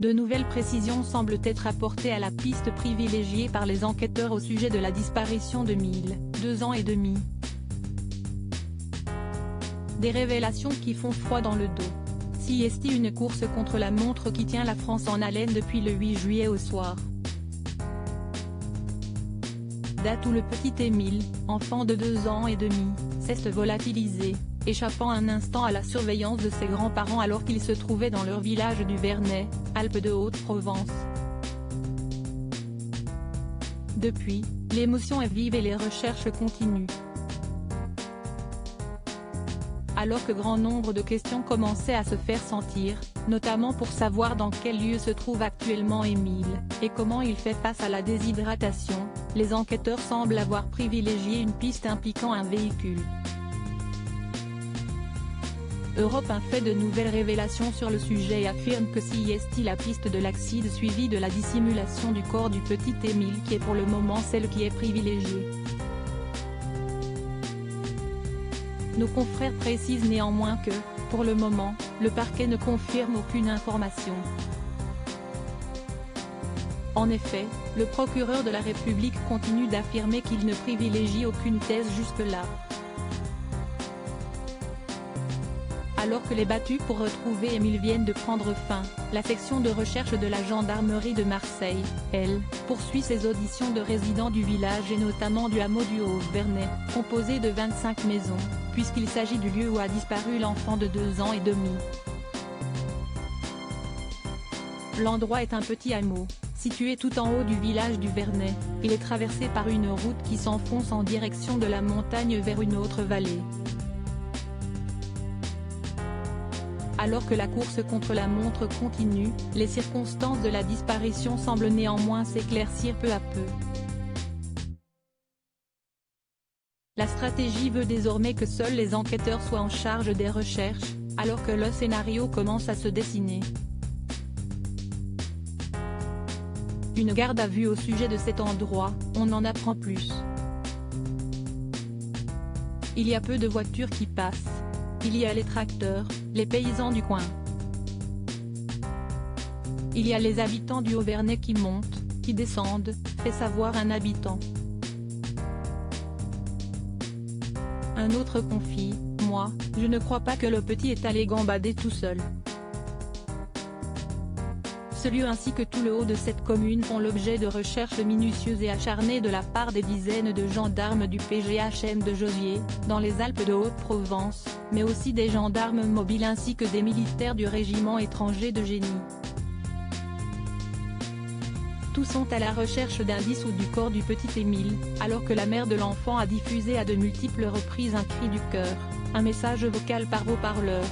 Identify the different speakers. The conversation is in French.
Speaker 1: De nouvelles précisions semblent être apportées à la piste privilégiée par les enquêteurs au sujet de la disparition de Émile, 2 ans et demi. Des révélations qui font froid dans le dos. CST, une course contre la montre qui tient la France en haleine depuis le 8 juillet au soir. Date où le petit Émile, enfant de 2 ans et demi, s'est volatilisé, échappant un instant à la surveillance de ses grands-parents alors qu'ils se trouvaient dans leur village du Vernet, Alpes de Haute-Provence. Depuis, l'émotion est vive et les recherches continuent. Alors que grand nombre de questions commençaient à se faire sentir, notamment pour savoir dans quel lieu se trouve actuellement Émile, et comment il fait face à la déshydratation, les enquêteurs semblent avoir privilégié une piste impliquant un véhicule. Europe 1 fait de nouvelles révélations sur le sujet et affirme que CST, la piste de l'acide suivie de la dissimulation du corps du petit Émile qui est pour le moment celle qui est privilégiée. Nos confrères précisent néanmoins que, pour le moment, le parquet ne confirme aucune information. En effet, le procureur de la République continue d'affirmer qu'il ne privilégie aucune thèse jusque-là. Alors que les battues pour retrouver Émile viennent de prendre fin, la section de recherche de la gendarmerie de Marseille, elle, poursuit ses auditions de résidents du village et notamment du hameau du Haut-Vernet, composé de 25 maisons, puisqu'il s'agit du lieu où a disparu l'enfant de 2 ans et demi. L'endroit est un petit hameau, situé tout en haut du village du Vernet. Il est traversé par une route qui s'enfonce en direction de la montagne vers une autre vallée. Alors que la course contre la montre continue, les circonstances de la disparition semblent néanmoins s'éclaircir peu à peu. La stratégie veut désormais que seuls les enquêteurs soient en charge des recherches, alors que le scénario commence à se dessiner. Une garde à vue au sujet de cet endroit, on en apprend plus. Il y a peu de voitures qui passent. Il y a les tracteurs, les paysans du coin. Il y a les habitants du Haut-Vernet qui montent, qui descendent, fait savoir un habitant. Un autre confie, moi, je ne crois pas que le petit est allé gambader tout seul. Ce lieu ainsi que tout le haut de cette commune font l'objet de recherches minutieuses et acharnées de la part des dizaines de gendarmes du PGHM de Josier, dans les Alpes de Haute-Provence, mais aussi des gendarmes mobiles ainsi que des militaires du régiment étranger de génie. Tous sont à la recherche d'indices ou du corps du petit Émile, alors que la mère de l'enfant a diffusé à de multiples reprises un cri du cœur, un message vocal par haut-parleur.